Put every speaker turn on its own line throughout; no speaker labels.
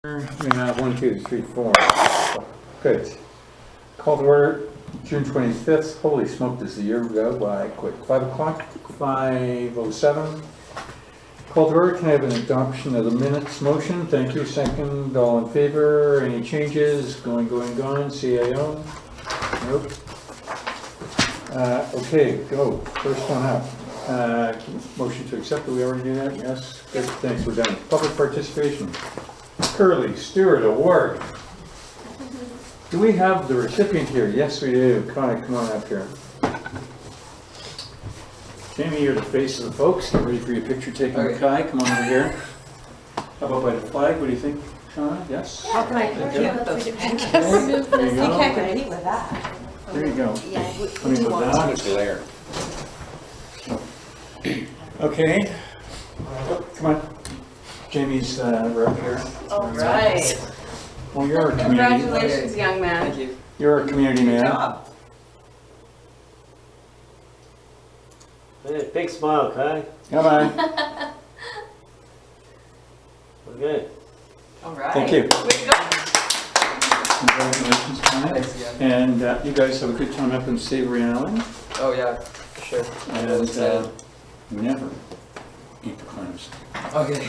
We have 1, 2, 3, 4. Good. Call to order, June 25th. Holy smoke, this is a year ago by quick. 5 o'clock, 5:07. Call to order. Can I have an adoption of the minutes motion? Thank you. Second. All in favor? Any changes? Going, CAO? Nope. Okay, go. First one up. Motion to accept. Did we already do that? Yes. Good. Thanks. We're done. Public participation. Curly Stewart Award. Do we have the recipient here? Yes, we do. Come on up here. Jamie, you're the face of the folks. Get ready for your picture taken with Kai. Come on over here. How about by the flag? What do you think, Shauna? Yes?
How can I compete with those?
There you
You
go.
can't compete with that.
There you go.
Yeah,
Let me put that on. It's glare. Okay. Oh, come on. Jamie's right here.
All right.
Well, you're a community.
Congratulations, young man.
Thank you.
You're a community
Good
man.
job.
Hey, big smile, Kai.
Come on.
Okay.
All right.
Thank you.
Way to go.
Congratulations, Kai.
Thanks again.
And you guys have a good time up in Savory Island.
Oh yeah, for sure.
And never eat the clams.
Okay.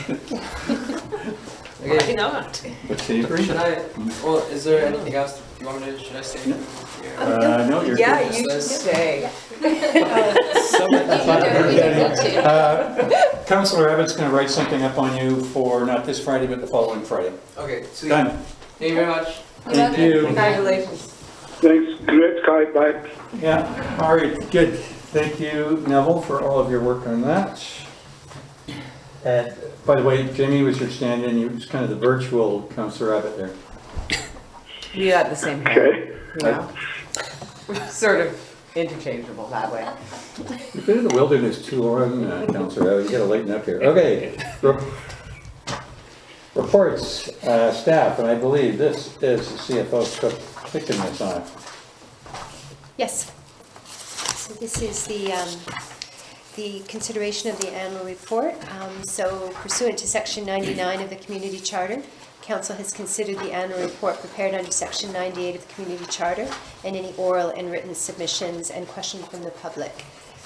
Why
Okay.
not?
But Savory?
Should I? Well, is there anything else? Do you want me to? Should I stay?
No.
Here?
No, you're
Yeah,
good.
you should stay.
Councillor Abbott's going to write something up on you for not this Friday, but the following Friday.
Okay, sweet.
Done.
Thank you very much.
Thank you.
Congratulations.
Thanks. Congrats, Kai. Bye.
Yeah, all right, good. Thank you, Neville, for all of your work on that. And by the way, Jamie was your stand-in. He was kind of the virtual Councillor Abbott there.
We had the same hair.
Okay.
Yeah. We're sort of interchangeable that way.
You've been in the wilderness too long, Councillor Abbott. You got to lighten up here. Okay. Reports, staff, and I believe this is the CFO picking this on.
Yes. So this is the consideration of the annual report. So pursuant to Section 99 of the Community Charter, Council has considered the annual report prepared under Section 98 of the Community Charter and any oral and written submissions and questions from the public.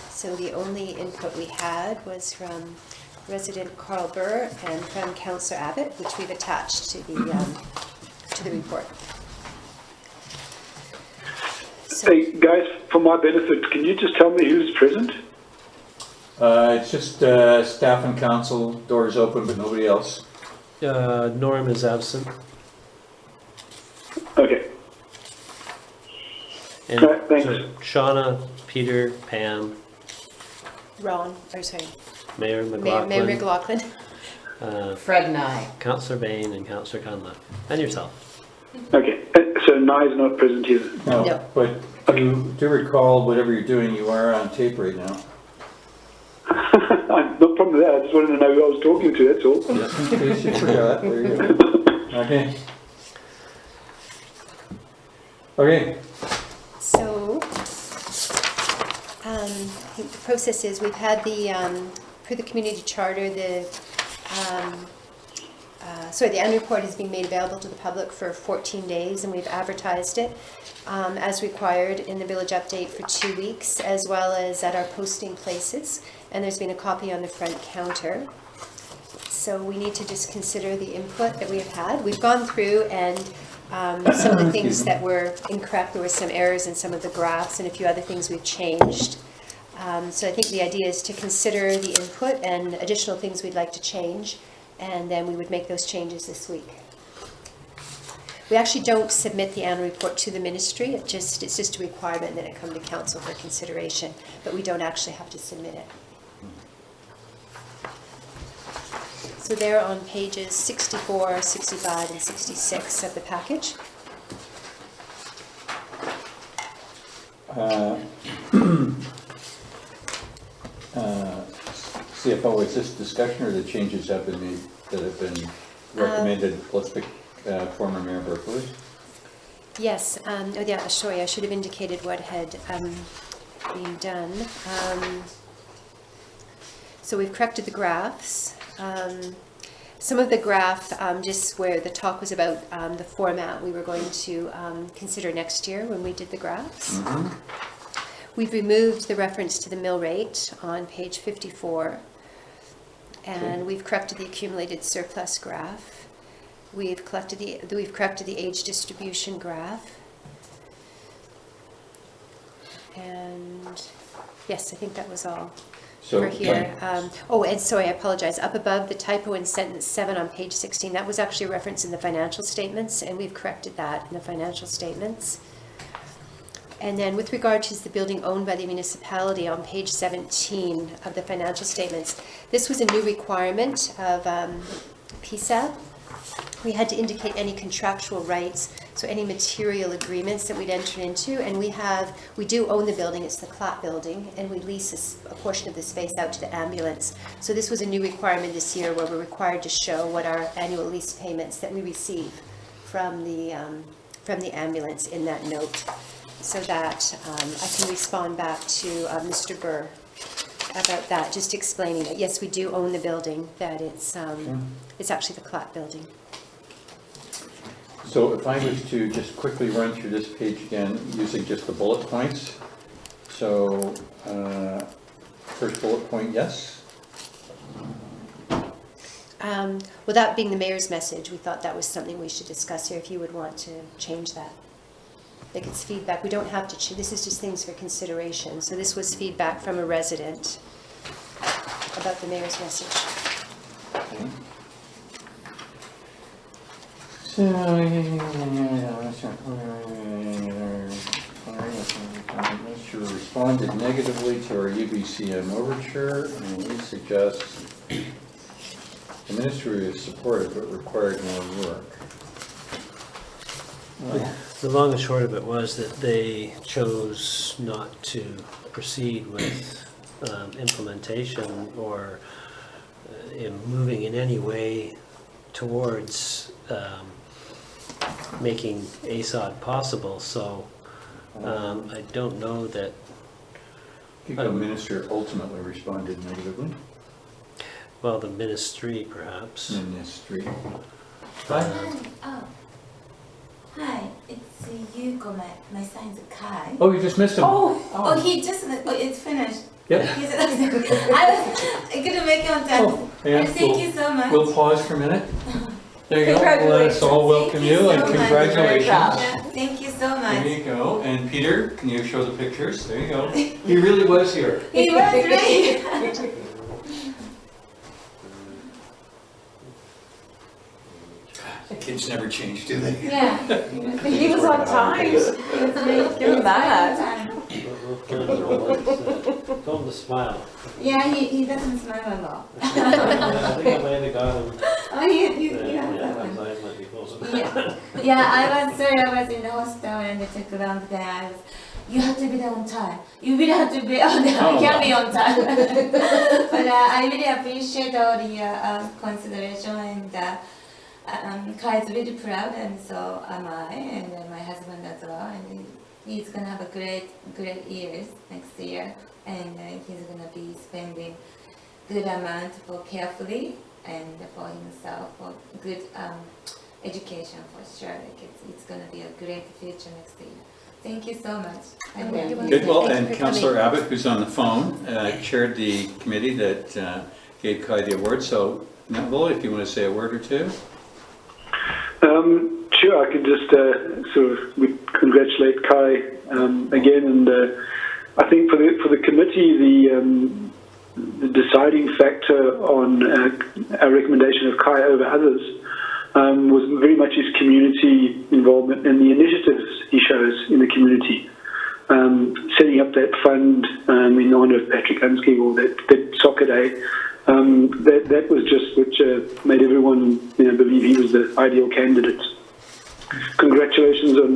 So the only input we had was from resident Carl Burr and from Councillor Abbott, which we've attached to the report. So,
Hey, guys, for my benefit, can you just tell me who's present?
It's just staff and council, doors open, but nobody else.
Norm is absent.
Okay.
And
All right, thanks.
so Shauna, Peter, Pam, Mayor McLaughlin,
Mayor McLaughlin.
Fred and I.
Councillor Bain, and Councillor Conlon, and yourself.
Okay. So Nai's not present either.
No,
No.
but do recall, whatever you're doing, you are on tape right now.
No problem with that. I just wanted to know who I was talking to, that's all.
Just in case you forgot, there you go. Okay. Okay.
So, I think the process is we've had per the community charter, the annual report has been made available to the public for 14 days, and we've advertised it as required in the village update for 2 weeks, as well as at our posting places. And there's been a copy on the front counter. So we need to just consider the input that we have had. We've gone through and some of the things that were incorrect, there were some errors in some of the graphs and a few other things we've changed. So I think the idea is to consider the input and additional things we'd like to change, and then we would make those changes this week. We actually don't submit the annual report to the ministry. It's just a requirement that it come to council for consideration, but we don't actually have to submit it. So they're on pages 64, 65, and 66 of the package.
CFO, is this discussion or the changes have been made that have been recommended? Let's pick former Mayor Berkeley.
Yes, sorry, I should have indicated what had been done. So we've corrected the graphs. some of the graph, just where the talk was about the format we were going to consider next year when we did the graphs. We've removed the reference to the mill rate on page 54, and we've corrected the accumulated surplus graph. We've corrected the age distribution graph. And yes, I think that was all
So,
for here. And sorry, I apologize. Up above, the typo in sentence 7 on page 16, that was actually a reference in the financial statements, and we've corrected that in the financial statements. And then with regard to the building owned by the municipality on page 17 of the financial statements, this was a new requirement of PSAB. We had to indicate any contractual rights, so any material agreements that we'd entered into, and we do own the building, it's the Clap building, and we lease a portion of the space out to the ambulance. So this was a new requirement this year where we're required to show what our annual lease payments that we receive from the ambulance in that note, so that I can respond back to Mr. Burr about that, just explaining that yes, we do own the building, that it's actually the Clap building.
So if I was to just quickly run through this page again, using just the bullet points. So, first bullet point, yes?
Well, that being the mayor's message, we thought that was something we should discuss here, if you would want to change that. Like, it's feedback, we don't have to, this is just things for consideration. So this was feedback from a resident about the mayor's message.
Okay. So, Mr. responded negatively to our UBCM overture, and he suggests the ministry is supportive but required more work.
The long and short of it was that they chose not to proceed with implementation or in moving in any way towards making ASOD possible. So I don't know that.
The minister ultimately responded negatively.
Well, the ministry perhaps.
Ministry.
Hi, it's Yuko. My son's Kai.
Oh, you just missed him.
Oh, he just, it's finished.
Yep.
I couldn't make it on time.
Oh, yeah,
Thank you so much.
We'll pause for a minute. There you go. Let us all welcome you and congratulations.
Yeah, thank you so much.
There you go. And Peter, can you show the pictures? There you go. He really was here.
He was right.
Kids never change, do they?
Yeah.
He was on time. Give him that.
Told him to smile.
Yeah, he doesn't smile a lot.
I think I might have got him.
Oh, you
His
have
eyes
that.
might be closed.
Yeah, I was in the hospital and they took around there. You have to be there on time. You really have to be on time. I can't be on time. But I really appreciate all the consideration, and Kai is really proud, and so am I, and my husband as well. And he's gonna have a great years next year, and he's gonna be spending good amount for carefully and for himself for good education for sure. Like it's gonna be a great future next year. Thank you so much.
Good. Well, and Councillor Abbott, who's on the phone, chaired the committee that gave Kai the award. So, Neville, if you want to say a word or two.
Sure, I can just congratulate Kai again, and I think for the committee, the deciding factor on our recommendation of Kai over others was very much his community involvement and the initiatives he shows in the community. Setting up that fund in honour of Patrick Unsky, or that soccer day, that was just which made everyone believe he was the ideal candidate. Congratulations on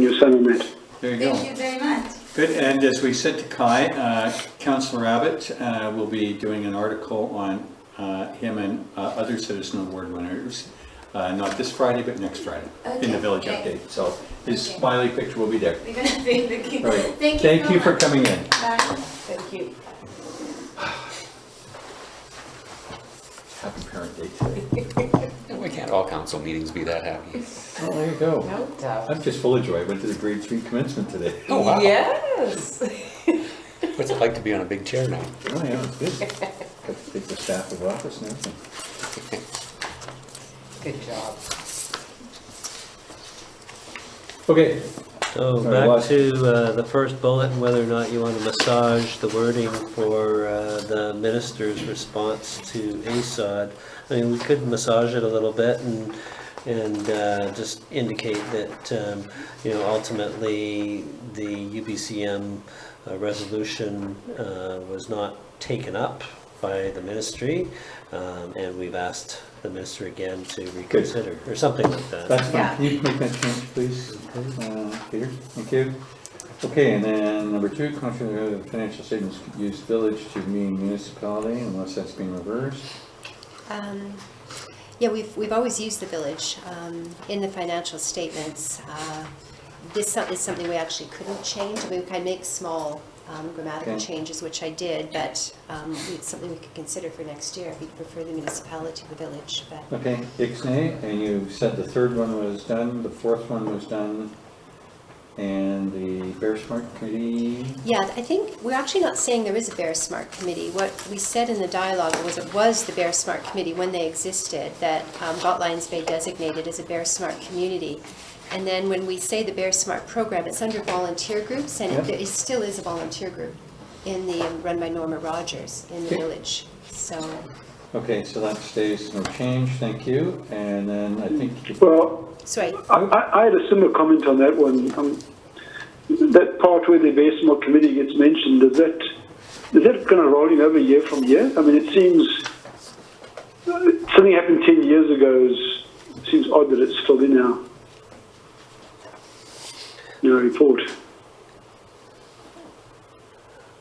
your son on that.
There you go.
Thank you very much.
Good. And as we said to Kai, Councillor Abbott will be doing an article on him and other Citizen Award winners, not this Friday, but next Friday in the Village Update. So his smiley picture will be there.
We're gonna be looking.
Right.
Thank
Thank you
so
for
much.
coming in.
Bye.
Thank you.
Happy Parent Day today.
Why can't all council meetings be that happy?
Oh, there you go.
No doubt.
I'm just full of joy. I went to the grade 3 commencement today.
Oh, wow.
Yes.
What's it like to be on a big chair now?
Oh, yeah, it's good. Got to take the staff of office and everything.
Good job.
Okay,
So
Sorry,
back
what?
to the first bullet and whether or not you want to massage the wording for the minister's response to ASOD. I mean, we could massage it a little bit and just indicate that, you know, ultimately the UBCM resolution was not taken up by the ministry, and we've asked the minister again to reconsider, or something like that.
that's fine.
Yeah.
Can you make that change, please, Peter? Thank you. Okay, and then number 2, contrary to the financial statements use village to mean municipality unless that's been reversed.
Yeah, we've always used the village in the financial statements. This is something we actually couldn't change. I mean, we can make small grammatical
Okay.
changes, which I did, but it's something we could consider for next year if we prefer the municipality to the village. But
Okay, Ixnay, and you said the 3rd one was done, the 4th one was done, and the Bear Smart Committee.
yeah, I think we're actually not saying there is a Bear Smart Committee. What we said in the dialogue was it was the Bear Smart Committee when they existed that got Lions Bay designated as a Bear Smart community. And then when we say the Bear Smart program, it's under volunteer groups, and
Yep.
it still is a volunteer group in the run by Norma Rogers in the
Okay.
village. So
Okay, so that stays, no change, thank you. And then I think,
Well,
sorry.
I had a similar comment on that one. That part where the Bear Smart Committee gets mentioned, is that kind of rolling over year from year? I mean, it seems something happened 10 years ago. It seems odd that it's still in our report.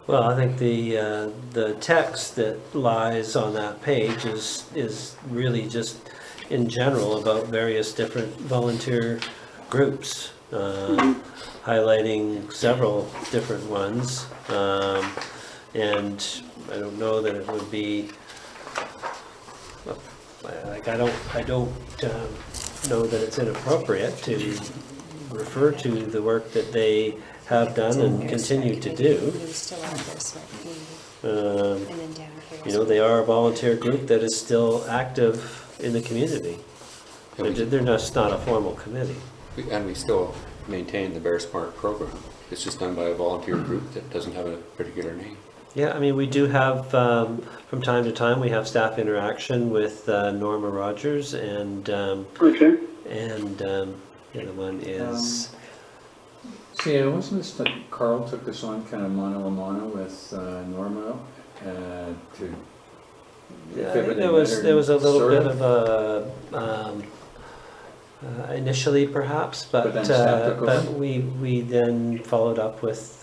Well, I think the text that lies on that page is really just in general about various different volunteer groups, highlighting several different ones, and I don't know that it would be like I don't know that it's inappropriate to refer to the work that they have done and continue to do.
We still are a Bear Smart community. And then down here.
You know, they are a volunteer group that is still active in the community. They're just not a formal committee.
And we still maintain the Bear Smart program. It's just done by a volunteer group that doesn't have a particular name.
Yeah, I mean, we do have, from time to time, we have staff interaction with Norma Rogers and
Okay.
the other one is,
see, wasn't this that Carl took this on kind of mano a mano with Norma to...
I think there was a little bit of a, initially perhaps,
But then staff took
but
over?
we then followed up with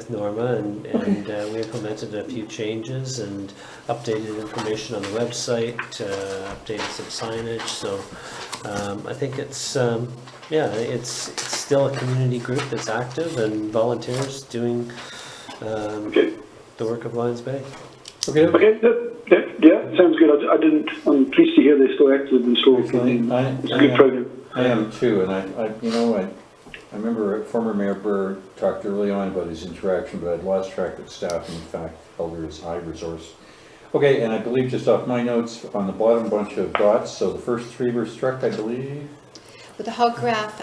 Norma and we implemented a few changes and updated information on the website, updated some signage, so I think it's, it's still a community group that's active and volunteers doing
Okay.
the work of Lions Bay.
Okay,
Okay. Yeah, sounds good. I'm pleased to hear they're still active and still. It's a good program.
I am too, and I remember former Mayor Burr talked early on about his interaction, but I'd lost track of staff and in fact held her as high resource. Okay, and I believe just off my notes, on the bottom bunch of dots, so the first 3 were struck, I believe.
With the hog graph,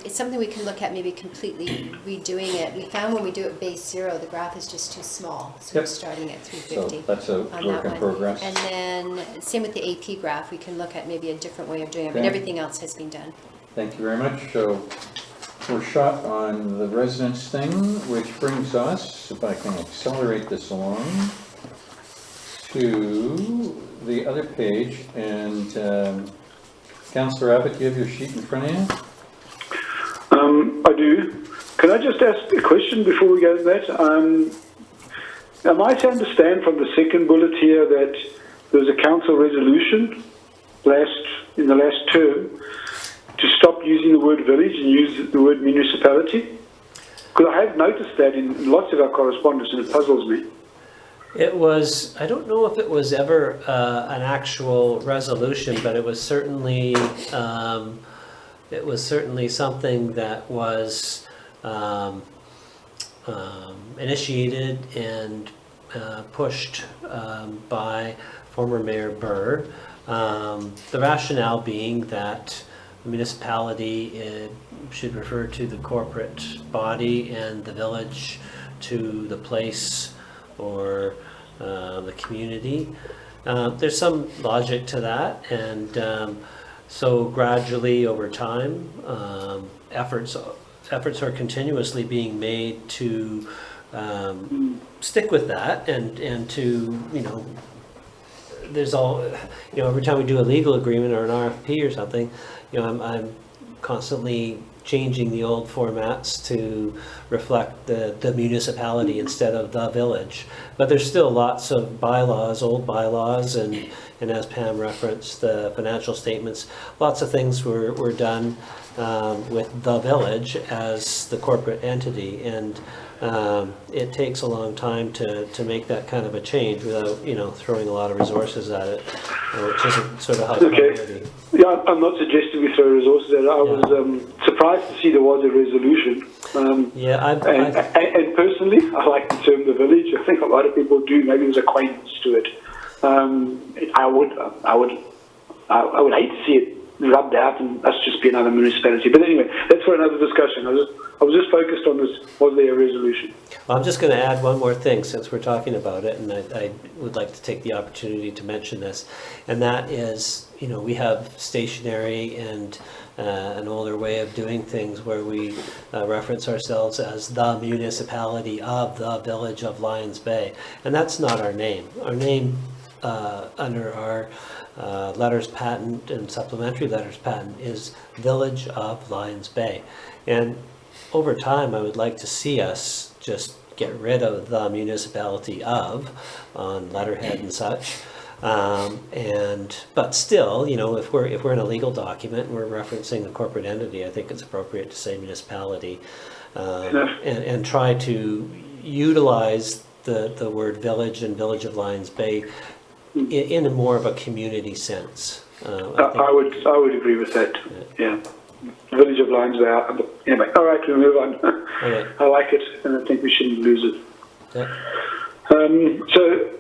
it's something we can look at maybe completely redoing it. We found when we do it base 0, the graph is just too small, so we're
Yep.
starting at
So
350.
that's a
on
work
that
in
one.
progress.
And then, same with the AP graph, we can look at maybe a different way of doing it, but
Okay.
everything else has been done.
Thank you very much. So we're shot on the residence thing, which brings us, if I can accelerate this along, to the other page. And Councillor Abbott, do you have your sheet in front of you?
I do. Can I just ask a question before we go to that? Am I to understand from the second bullet here that there was a council resolution in the last term to stop using the word village and use the word municipality? Because I have noticed that in lots of our correspondence and it puzzles me.
It was, I don't know if it was ever an actual resolution, but it was certainly something that was initiated and pushed by former Mayor Burr. The rationale being that the municipality should refer to the corporate body and the village to the place or the community. There's some logic to that, and so gradually over time, efforts are continuously being made to stick with that, and to, there's all, every time we do a legal agreement or an RFP or something, I'm constantly changing the old formats to reflect the municipality instead of the village. But there's still lots of bylaws, old bylaws, and as Pam referenced, the financial statements, lots of things were done with the village as the corporate entity, and it takes a long time to make that kind of a change without, throwing a lot of resources at it, which isn't sort of high priority.
Yeah, I'm not suggesting we throw resources at it. I was surprised to see there was a resolution. And personally, I like the term the village. I think a lot of people do. Maybe there's acquaintance to it. I would hate to see it rubbed out and us just be another municipality. But anyway, that's for another discussion. I was just focused on this. Was there a resolution?
Well, I'm just going to add one more thing since we're talking about it, and I would like to take the opportunity to mention this, and that is, we have stationery and an older way of doing things where we reference ourselves as the municipality of the village of Lions Bay, and that's not our name. Our name under our letters patent and supplementary letters patent is Village of Lions Bay, and over time I would like to see us just get rid of the municipality of on letterhead and such, but still, if we're in a legal document and we're referencing a corporate entity, I think it's appropriate to say municipality, and try to utilize the word village and Village of Lions Bay in a more of a community sense.
I would agree with that. Yeah. Village of Lions Bay. Anyway, all right, we'll move on.
Okay.
I like it, and I think we shouldn't lose it.
Yeah.
So,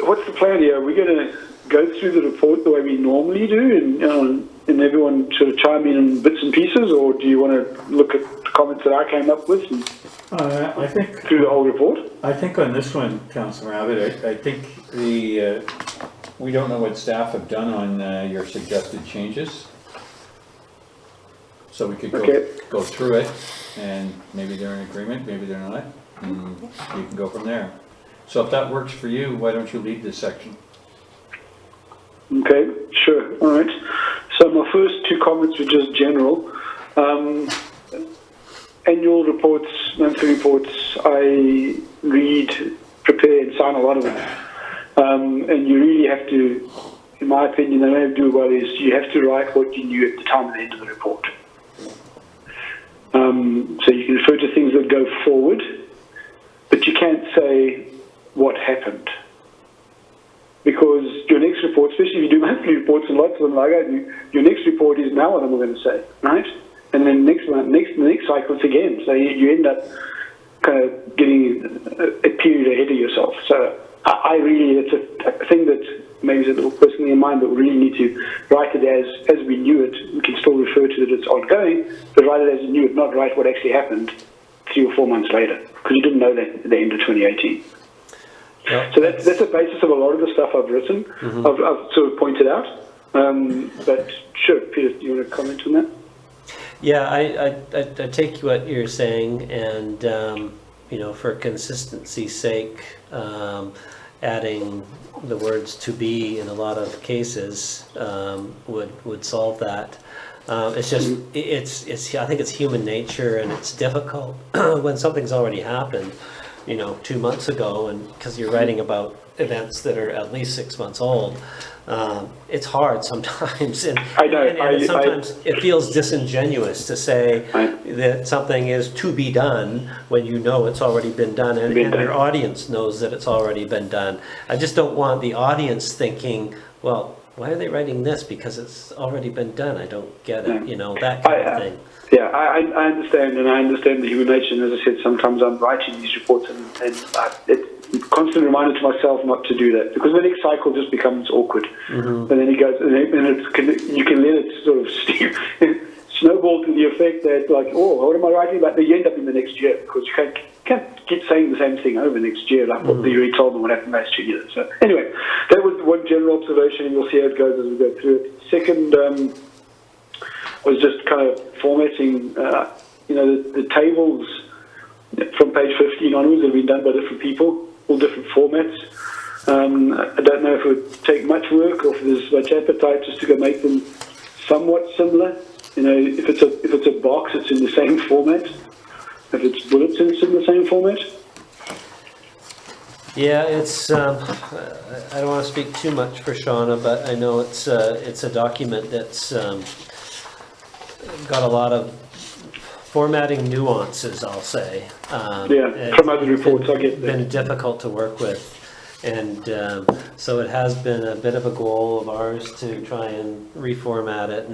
what's the plan here? Are we going to go through the report the way we normally do, and everyone sort of chime in bits and pieces, or do you want to look at the comments that I came up with and
I think
through the whole report?
I think on this one, Councillor Abbott, I think we don't know what staff have done on your suggested changes. So we could go through it, and maybe they're in agreement, maybe they're not, and you can go from there. So if that works for you, why don't you lead this section?
Okay, sure, all right. So my first two comments were just general. Annual reports, monthly reports, I read, prepare and sign a lot of them. And you really have to, in my opinion, the way to do well is you have to write what you knew at the time of the end of the report. So you can refer to things that go forward, but you can't say what happened. Because your next report, especially if you do monthly reports, and lots of them like I do, your next report is now what I'm going to say, right? And then next cycle it's again. So you end up kind of getting a period ahead of yourself. So I really, it's a thing that maybe is a little personally in mind, but we really need to write it as we knew it. We can still refer to it as ongoing, but write it as you knew it, not write what actually happened 3 or 4 months later, because you didn't know that at the end of 2018.
Yep.
So that's the basis of a lot of the stuff I've written, I've sort of pointed out. But sure, Peter, do you want to comment on that?
Yeah, I take what you're saying, and for consistency's sake, adding the words "to be" in a lot of cases would solve that. It's just I think it's human nature, and it's difficult when something's already happened. 2 months ago, and because you're writing about events that are at least 6 months old, it's hard sometimes. And,
I know.
and sometimes it feels disingenuous to say that something is to be done when you know it's already been done, and your audience knows that it's already been done. I just don't want the audience thinking, well, why are they writing this? Because it's already been done. I don't get it, that kind of thing.
Yeah, I understand, and I understand the human nature. And as I said, sometimes I'm writing these reports, and it's a constant reminder to myself not to do that, because the next cycle just becomes awkward. And then it goes, and you can let it sort of snowball to the effect that, like, oh, what am I writing about? Then you end up in the next year, because you can't keep saying the same thing over next year, like what you already told them what happened last year. So anyway, that was one general observation, and you'll see how it goes as we go through it. Second was just kind of formatting, the tables from page 15 onwards have been done by different people, all different formats. I don't know if it would take much work or if there's much appetite just to go make them somewhat similar. If it's a box, it's in the same format. If it's bulletins, it's in the same format.
Yeah, it's. I don't want to speak too much for Shauna, but I know it's a document that's got a lot of formatting nuances, I'll say.
From other reports, I get that.
Been difficult to work with, and so it has been a bit of a goal of ours to try and reformat it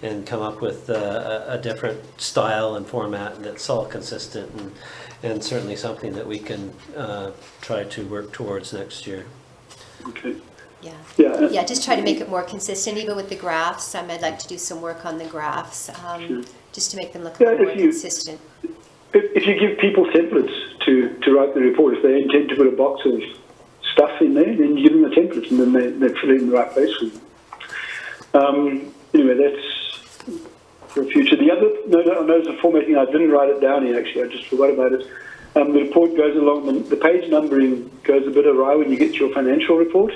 and come up with a different style and format that's all consistent, and certainly something that we can try to work towards next year.
Okay.
Yeah, just try to make it more consistent, even with the graphs. I'd like to do some work on the graphs, just to make them look more consistent.
If you give people templates to write the report, if they intend to put a box of stuff in there, then you give them the templates, and then they fill it in the right place for them. Anyway, that's for the future. The other notice of formatting, I didn't write it down here, actually. I just forgot about it. The report goes along, the page numbering goes a bit awry when you get to your financial report.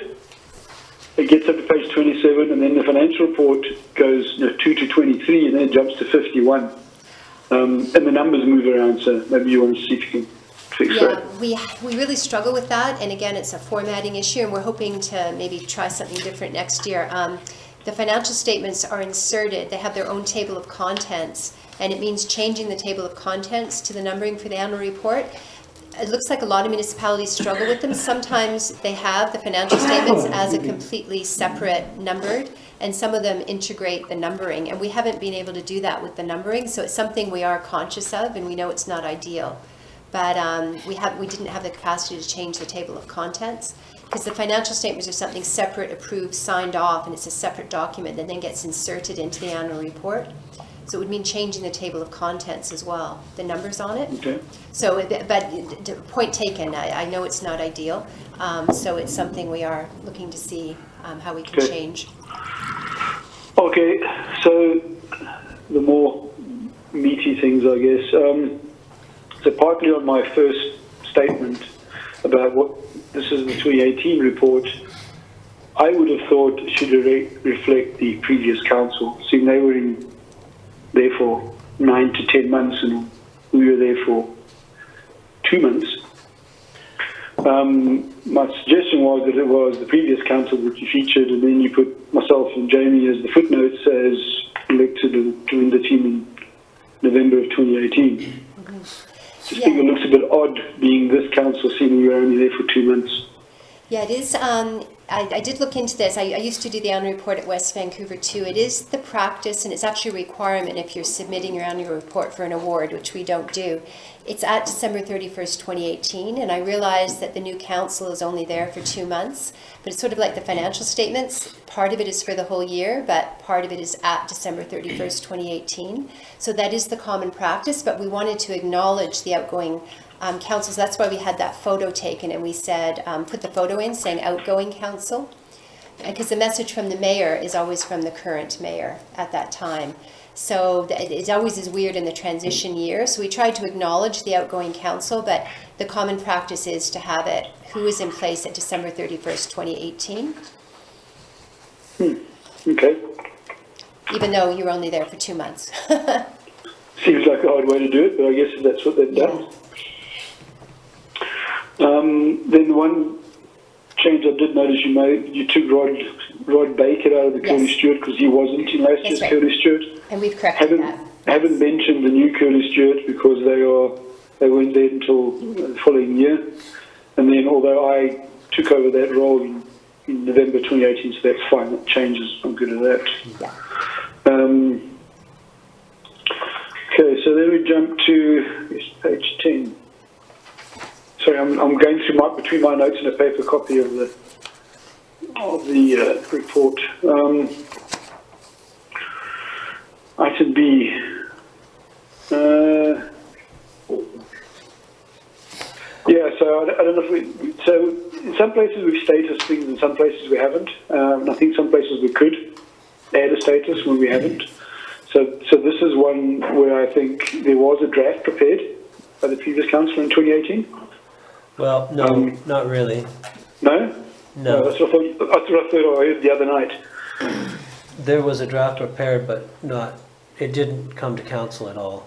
It gets up to page 27, and then the financial report goes 2 to 23, and then it jumps to 51. And the numbers move around, so maybe you want to see if you can fix that.
We really struggle with that, and again, it's a formatting issue, and we're hoping to maybe try something different next year. The financial statements are inserted, they have their own table of contents, and it means changing the table of contents to the numbering for the annual report. It looks like a lot of municipalities struggle with them. Sometimes they have the financial statements as a completely separate numbered, and some of them integrate the numbering, and we haven't been able to do that with the numbering, so it's something we are conscious of, and we know it's not ideal. But we didn't have the capacity to change the table of contents, because the financial statements are something separate, approved, signed off, and it's a separate document that then gets inserted into the annual report. So it would mean changing the table of contents as well, the numbers on it.
Okay.
So, but point taken, I know it's not ideal, so it's something we are looking to see how we can change.
Okay, so the more meaty things, I guess. So partly on my first statement about what this is the 2018 report, I would have thought it should reflect the previous council, seeing they were there for 9 to 10 months and we were there for 2 months. My suggestion was that it was the previous council that you featured, and then you put myself and Jamie as the footnotes as elected and joined the team in November of 2018. I just think it looks a bit odd being this council, seeing we were only there for 2 months.
Yeah, it is. I did look into this. I used to do the annual report at West Vancouver too. It is the practice, and it's actually a requirement if you're submitting your annual report for an award, which we don't do. It's at December 31st, 2018, and I realize that the new council is only there for 2 months, but it's sort of like the financial statements. Part of it is for the whole year, but part of it is at December 31st, 2018. So that is the common practice, but we wanted to acknowledge the outgoing councils. That's why we had that photo taken, and we said, put the photo in saying outgoing council, because the message from the mayor is always from the current mayor at that time. So it always is weird in the transition year. So we tried to acknowledge the outgoing council, but the common practice is to have it who is in place at December 31st, 2018.
Okay.
Even though you were only there for 2 months.
Seems like a hard way to do it, but I guess that's what they've done. Then the one change I did notice you made, you took Rod Baker out of the
Yes.
Curly Stewart because he wasn't in last
That's
year's
right.
Curly Stewart.
And we've corrected that.
Haven't mentioned the new Curly Stewart because they weren't there until the following year. And then although I took over that role in November 2018, so that's fine, that changes, I'm good at that.
Yeah.
Okay, so then we jump to page 10. Sorry, I'm going through between my notes and a paper copy of the report. Item B. Yeah, so I don't know if so in some places we've status things, in some places we haven't. I think some places we could add a status when we haven't. So this is one where I think there was a draft prepared by the previous council in 2018.
Well, no, not really.
No?
No.
That's what I thought I heard the other night.
There was a draft prepared, but it didn't come to council at all.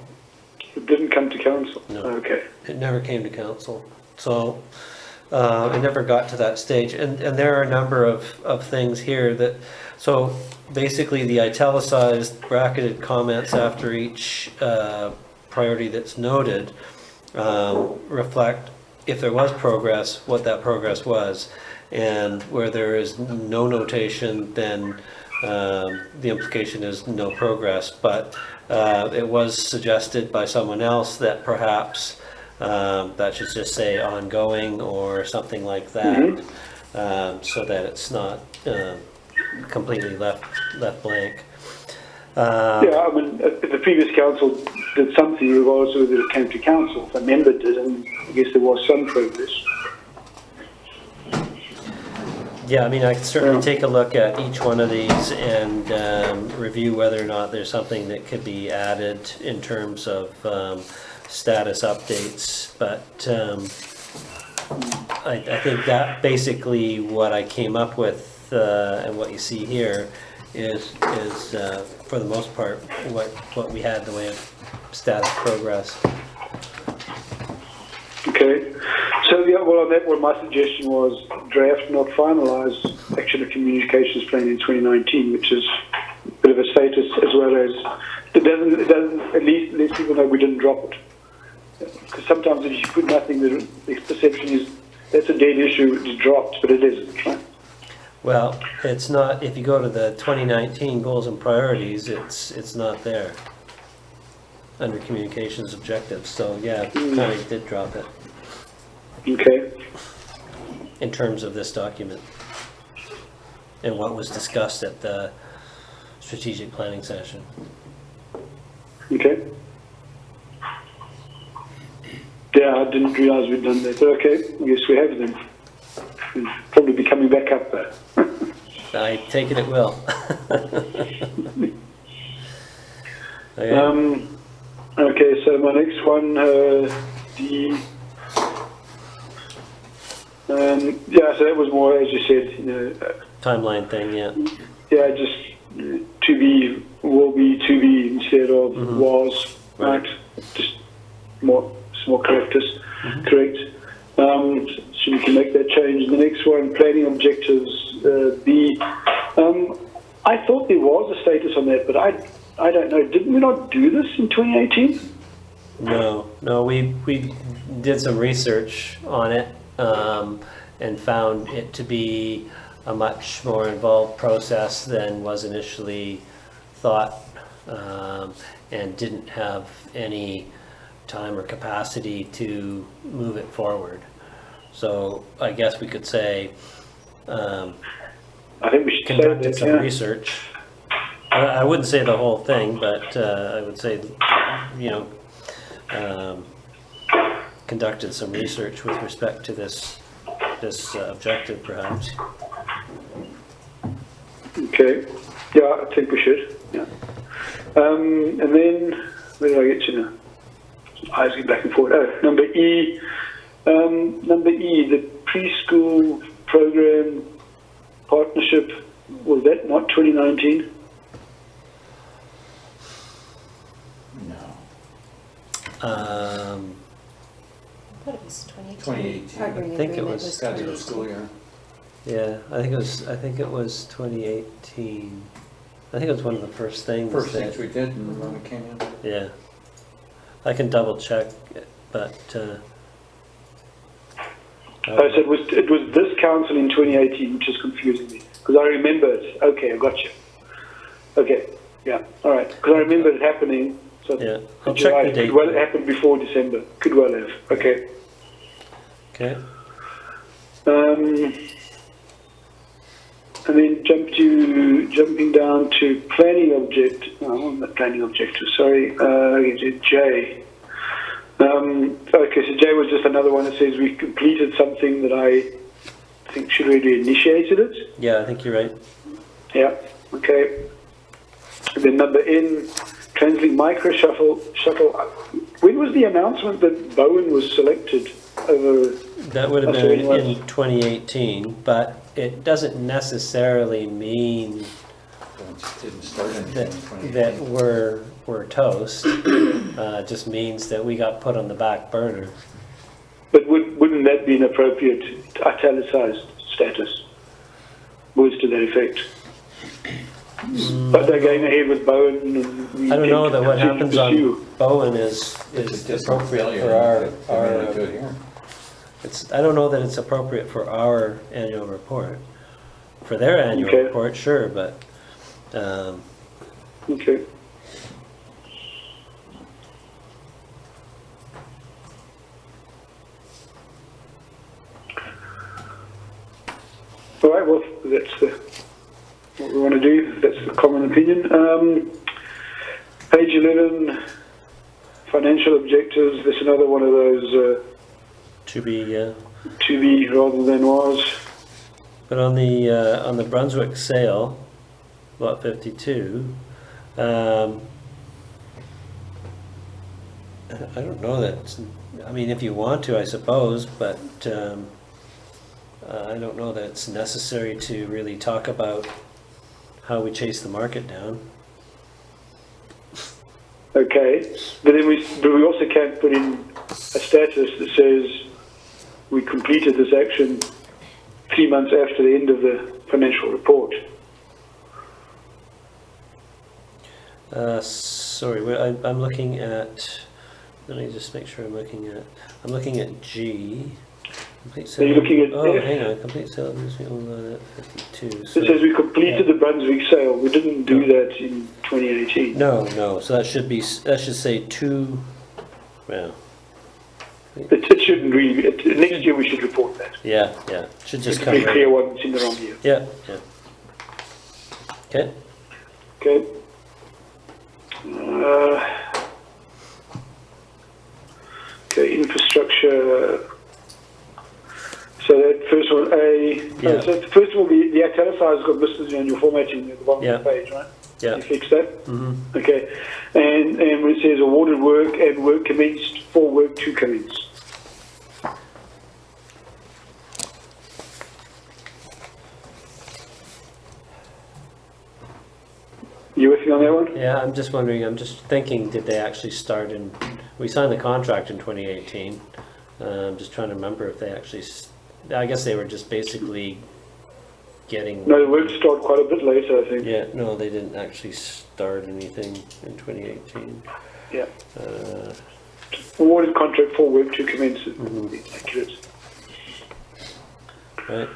It didn't come to council?
No.
Okay.
It never came to council. So it never got to that stage. And there are a number of things here that, so basically the italicized bracketed comments after each priority that's noted reflect, if there was progress, what that progress was. And where there is no notation, then the implication is no progress. But it was suggested by someone else that perhaps that should just say ongoing or something like that, so that it's not completely left blank.
Yeah, I mean, the previous council did something regardless of whether it came to council. If a member did, and I guess there was some progress.
Yeah, I mean, I can certainly take a look at each one of these and review whether or not there's something that could be added in terms of status updates, but I think that basically what I came up with and what you see here is for the most part what we had in the way of status progress.
Okay. So yeah, well, on that one, my suggestion was draft, not finalised, action of communications plan in 2019, which is a bit of a status as well as it doesn't at least let people know we didn't drop it. Because sometimes if you put nothing, the perception is that's a dead issue, it's dropped, but it isn't, right?
Well, it's not. If you go to the 2019 goals and priorities, it's not there under communications objectives. So yeah, kind of did drop it.
Okay.
In terms of this document and what was discussed at the strategic planning session.
Okay. Yeah, I didn't realise we'd done that. But okay, I guess we have them. We'll probably be coming back up there.
I take it will. Okay.
Okay, so my next one, yeah, so that was more, as you said,
Timeline thing, yeah.
yeah, just to be, will be, to be instead of was, right? Just more correct. Correct. So we can make that change. The next one, planning objectives, B. I thought there was a status on that, but I don't know. Didn't we not do this in 2018?
No, we did some research on it and found it to be a much more involved process than was initially thought, and didn't have any time or capacity to move it forward. So I guess we could say
I think we should say
conducted
that,
some
yeah.
research. I wouldn't say the whole thing, but I would say, conducted some research with respect to this objective, perhaps.
Okay. Yeah, I think we should. Yeah. And then where do I get to now? Eyes get back and forth. Oh, number E. The preschool program partnership, was that not 2019?
No.
But was 2018.
2018.
Partnering
I think it
agreement
was
was
Got to
2018.
school year.
Yeah, I think it was 2018. I think it was one of the first things.
First
that-
things we did when we came in.
Yeah. I can double check, but,
Oh, so it was this council in 2018, which is confusing me. Because I remember it. Okay, I got you. Okay, yeah, all right. Because I remember it happening. So
yeah, I'll
you're
check
right,
the
it
date.
could well happen before December. Could well have. Okay.
Okay.
And then jumping down to planning object. Oh, not planning objective. Sorry, J. Okay, so J was just another one that says we completed something that I think should really initiated it.
Yeah, I think you're right.
Yeah. Okay. And then number N, Translink Micro Shuttle. When was the announcement that Bowen was selected over?
That would have
That's
been
what it
in 2018, but it doesn't necessarily mean
Didn't start anything
that,
in 2018.
that we're toast. It just means that we got put on the back burner.
But wouldn't that be an appropriate italicized status? Words to that effect. But they're going ahead with Bowen. And we
I don't know
intend
that
to
what
continue
happens
to
on
pursue.
Bowen is
It's a
appropriate
failure.
for our,
They're gonna do it here.
I don't know that it's appropriate for our annual report. For their annual
Okay.
report, sure, but,
Okay. All right, well, that's what we want to do. That's the common opinion. Page 11, financial objectives. There's another one of those
to be,
to be rather than was.
but on the Brunswick sale, lot 52, I don't know that, I mean, if you want to, I suppose, but I don't know that it's necessary to really talk about how we chase the market down.
Okay, but then we also can't put in a status that says we completed this action 3 months after the end of the financial report.
Sorry, I'm looking at, let me just make sure I'm looking at G. Complete
So you're looking at
oh,
F?
hang on, complete sale of this at 52.
It says we completed the Brunswick sale. We didn't do that in 2018.
No, so that should say two, well,
It shouldn't really be. Next year we should report that.
yeah, should just
Just to
come
be clear
right.
what's in the wrong year.
Yeah. Okay,
Okay. Okay, infrastructure. So that first one,
Yeah.
so first of all, the italicized got listed on your formatting at the bottom of the page, right?
yeah.
You fix that?
Mm-hmm.
Okay. And when it says awarded work and work commenced, for work to commence. You with me on that one?
Yeah, I'm just wondering, I'm just thinking, did they actually start we signed the contract in 2018. I'm just trying to remember if they actually, I guess they were just basically getting.
No, the work started quite a bit later, I think.
Yeah, no, they didn't actually start anything in 2018.
Yeah.
Uh,
Awarded contract for work to commence.
Mhm.
Accurate.
Right,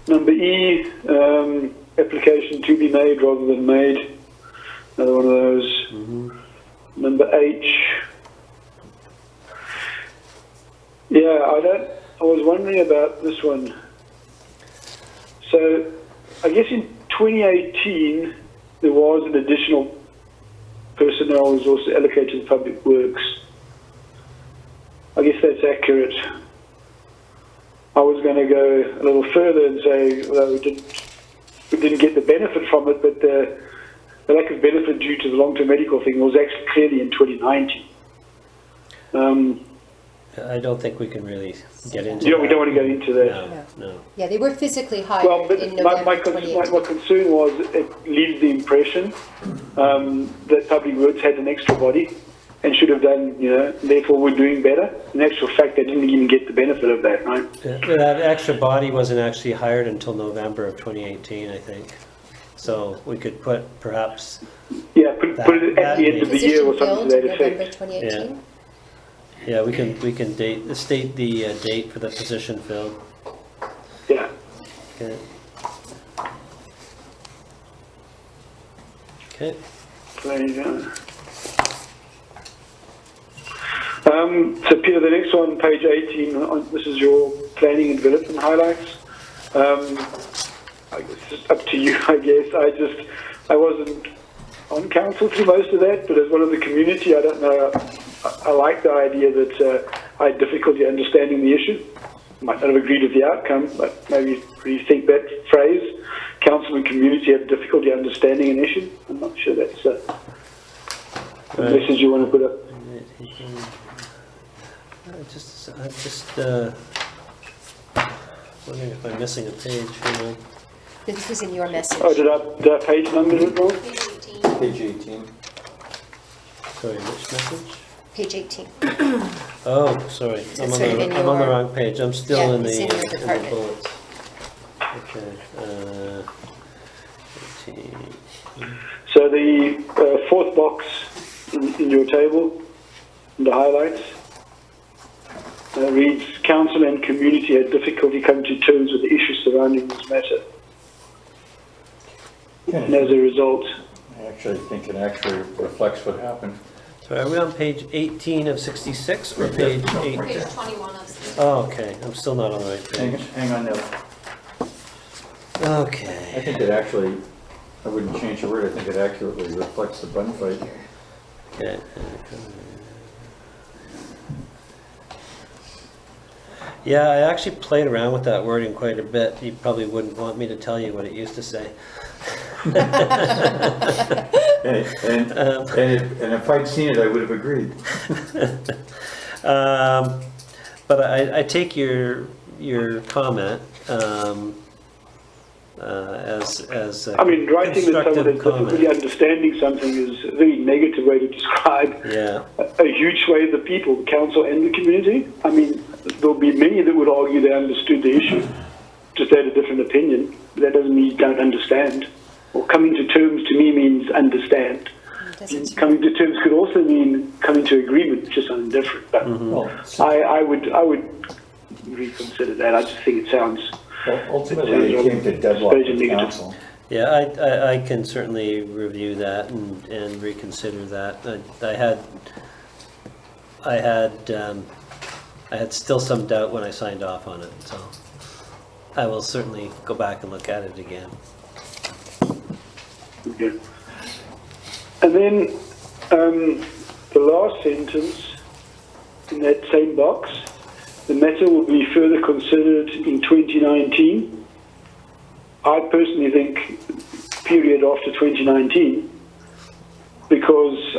Number E, application to be made rather than made. Another one of those.
mm-hmm.
Number H. Yeah, I was wondering about this one. So, I guess in 2018 there was an additional personnel resource allocated to public works. I guess that's accurate. I was going to go a little further and say, well, we didn't get the benefit from it, but the lack of benefit due to the long-term medical thing was actually clearly in 2019.
I don't think we can really get into
We
that.
don't want to go into that.
No.
Yeah, they were physically
Well,
hired
but
in
my
November
concern
2018.
was it leaves the impression that Public Works had an extra body and should have done, therefore we're doing better. In actual fact, they didn't even get the benefit of that, right?
Yeah, that extra body wasn't actually hired until November of 2018, I think. So we could put perhaps,
Yeah, put it at the end of the year or something to that
November
effect.
2018.
yeah, we can state the date for the position filled.
Yeah.
Okay. Okay.
There you go. So Peter, the next one, page 18, this is your planning and development highlights. I guess it's up to you, I guess. I wasn't on council through most of that, but as one of the community, I don't know, I like the idea that I had difficulty understanding the issue. Might not have agreed with the outcome, but maybe rethink that phrase. Council and community have difficulty understanding an issue. I'm not sure that's the message you want to put up.
I'm just wondering if I'm missing a page. Hang on.
This was in your message.
Oh, did I page number it wrong?
Page 18.
Sorry, which message?
Page 18.
Oh, sorry. I'm
sort of in
on the
your-
wrong page. I'm still
Yeah,
in the
it's in your
in the
department.
bullets. Okay. 18.
So the fourth box in your table, in the highlights, reads, Council and community had difficulty coming to terms with the issues surrounding this matter. And as a result,
I actually think it actually reflects what happened.
So are we on page 18 of 66 or page 8?
Page 21 of 60.
Oh, okay. I'm still not on the right page.
Hang on now. I
Okay.
think it actually, I wouldn't change the word, I think it accurately reflects the bun fight.
Okay. Yeah, I actually played around with that wording quite a bit. You probably wouldn't want me to tell you what it used to say.
And if I'd seen it, I would have agreed.
But I take your comment as a
I mean, writing that someone
constructive
is difficulty
comment.
understanding something is a very negative way to describe
Yeah.
a huge sway of the people, the council and the community. I mean, there'll be many that would argue they understood the issue, just had a different opinion. That doesn't mean you don't understand. Or coming to terms to me means understand. Coming to terms could also mean coming to agreement, which is something different. But
Well,
I would reconsider that. I just think it sounds.
ultimately, it came to deadlock with
Negative.
council.
Yeah, I can certainly review that and reconsider that. I had still some doubt when I signed off on it, so I will certainly go back and look at it again.
Okay. And then the last sentence in that same box, the matter will be further considered in 2019. I personally think period after 2019, because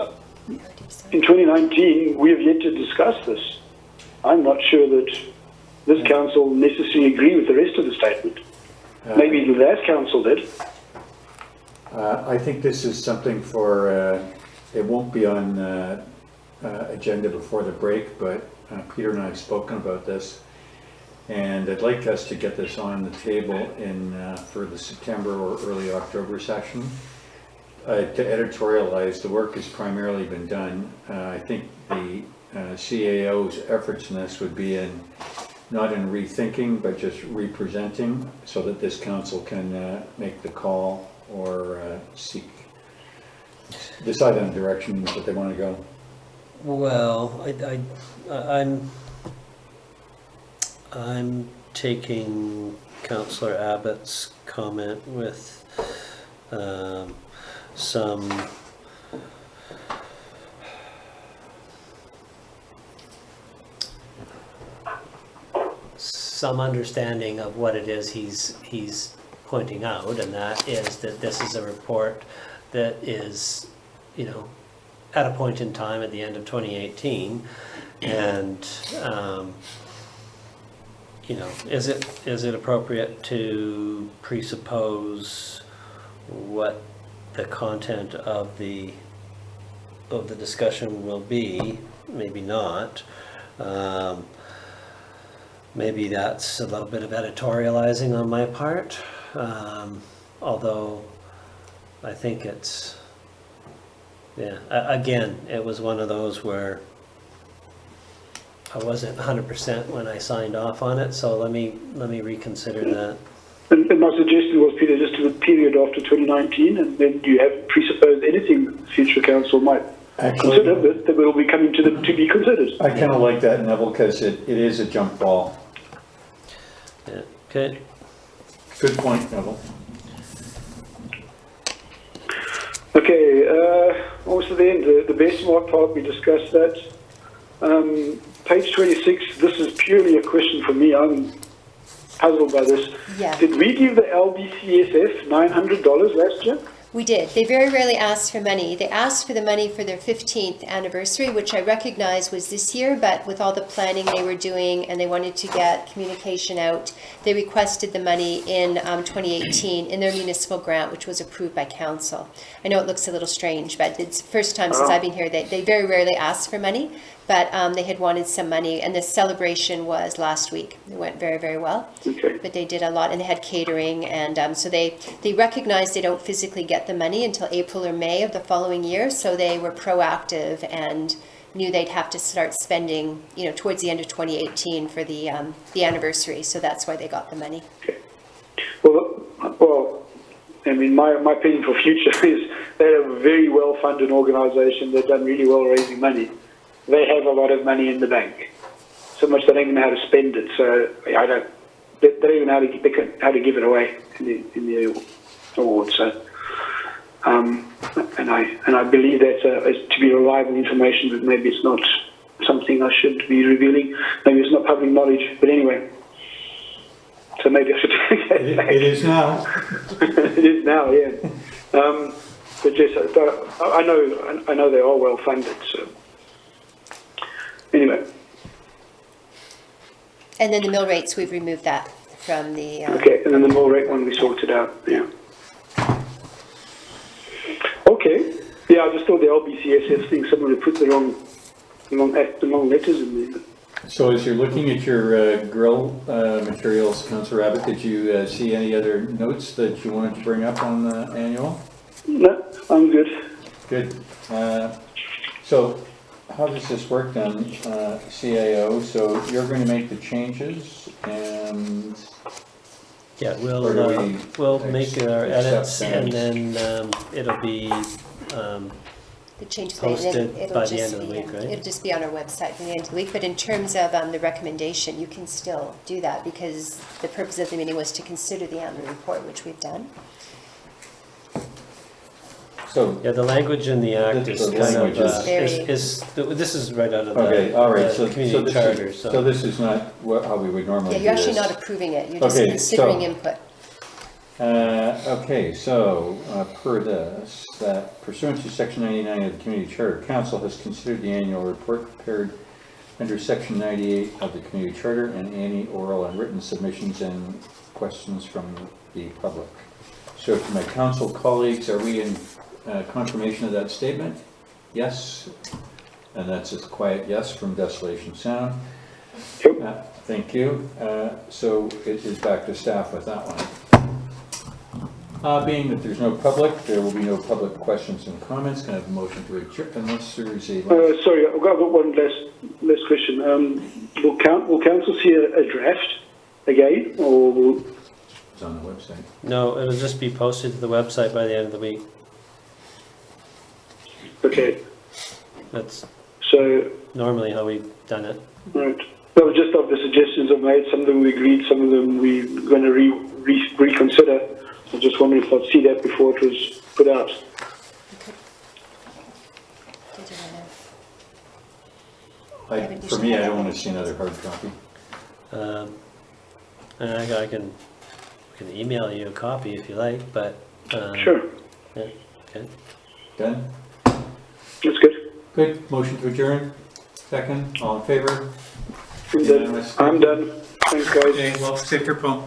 in 2019 we have yet to discuss this. I'm not sure that this council necessarily agree with the rest of the statement. Maybe the last council did.
I think this is something for, it won't be on agenda before the break, but Peter and I have spoken about this. And I'd like us to get this on the table for the September or early October session. To editorialize, the work has primarily been done. I think the CAO's efforts in this would be not in rethinking, but just representing, so that this council can make the call or decide on the direction that they want to go.
Well, I'm taking Councillor Abbott's comment with some understanding of what it is he's pointing out, and that is that this is a report that is, at a point in time at the end of 2018, and is it appropriate to presuppose what the content of the of the discussion will be, maybe not. Maybe that's a little bit of editorializing on my part, although I think it's, yeah, again, it was one of those where I wasn't 100% when I signed off on it, so let me reconsider that.
And my suggestion was, Peter, just to the period after 2019, and then you have presupposed anything that the future council might consider, but that will be coming to them to be considered.
I kind of like that, Neville, because it is a jump ball.
Yeah. Okay.
Good point, Neville.
Okay, almost at the end, the benchmark part, we discussed that. Page 26, this is purely a question for me. I'm puzzled by this.
Yeah.
Did we give the LBCSF $900 last year?
We did. They very rarely asked for money. They asked for the money for their 15th anniversary, which I recognize was this year, but with all the planning they were doing and they wanted to get communication out, they requested the money in 2018 in their municipal grant, which was approved by council. I know it looks a little strange, but it's the first time since I've been here they very rarely ask for money, but they had wanted some money, and the celebration was last week. It went very, very well.
Okay.
But they did a lot, and they had catering, and so they recognize they don't physically get the money until April or May of the following year, so they were proactive and knew they'd have to start spending, towards the end of 2018 for the anniversary, so that's why they got the money.
Okay. Well, I mean, my opinion for future is they're a very well-funded organisation. They've done really well raising money. They have a lot of money in the bank, so much they don't even know how to spend it. So they don't even know how to give it away in the award. So, and I believe that's to be reliable information, but maybe it's not something I should be revealing. Maybe it's not public knowledge. But anyway, so maybe I should take that back.
It is now.
It is now, yeah. But yes, I know they are well funded. So. Anyway.
And then the mill rates, we've removed that from the...
Okay, and then the mill rate one we sorted out, yeah. Okay. Yeah, I just thought the LBCSF thing, someone had put the wrong letters in there.
So as you're looking at your grill materials, Councillor Abbott, did you see any other notes that you wanted to bring up on the annual?
No, I'm good.
Good. So how does this work then, CAO? So you're going to make the changes and...
Yeah,
Or do
we'll
we
make our edits,
accept
and
them?
then it'll be
The changes
posted
it'll
by the
just
end of the
be,
week, right?
It'll just be on our website by the end of the week. But in terms of the recommendation, you can still do that because the purpose of the meeting was to consider the annual report, which we've done.
So,
Yeah, the language in the act
The
is kind
language
of,
is
this is right out of
okay, all right.
the community
this
charter,
is, so this is not how we would normally
Yeah,
do
you're actually
this.
not approving it. You're just
Okay,
considering
so-
input.
Okay, so per this, that pursuant to Section 99 of the Community Charter, Council has considered the annual report prepared under Section 98 of the Community Charter and any oral and written submissions and questions from the public. So to my council colleagues, are we in confirmation of that statement? Yes. And that's a quiet yes from Desolation Sound. Thank you. So it is back to staff with that one. Being that there's no public, there will be no public questions and comments. Can I have a motion to adjourn unless there is a...
Sorry, I've got one last question. Will council see a draft again, or will...
It's on the website.
No, it'll just be posted to the website by the end of the week.
Okay,
That's
so...
normally how we've done it.
Right. Well, just of the suggestions I've made, some of them we agreed, some of them we're going to reconsider. I just wondered if I'd see that before it was put out.
Did you wanna-
For me, I don't want to see another hard copy.
And I can email you a copy if you like, but
Sure.
yeah, okay.
Done?
That's good.
Good. Motion to adjourn. Second. All in favor?
I'm done. Thanks, guys.
Okay, well, safe trip home.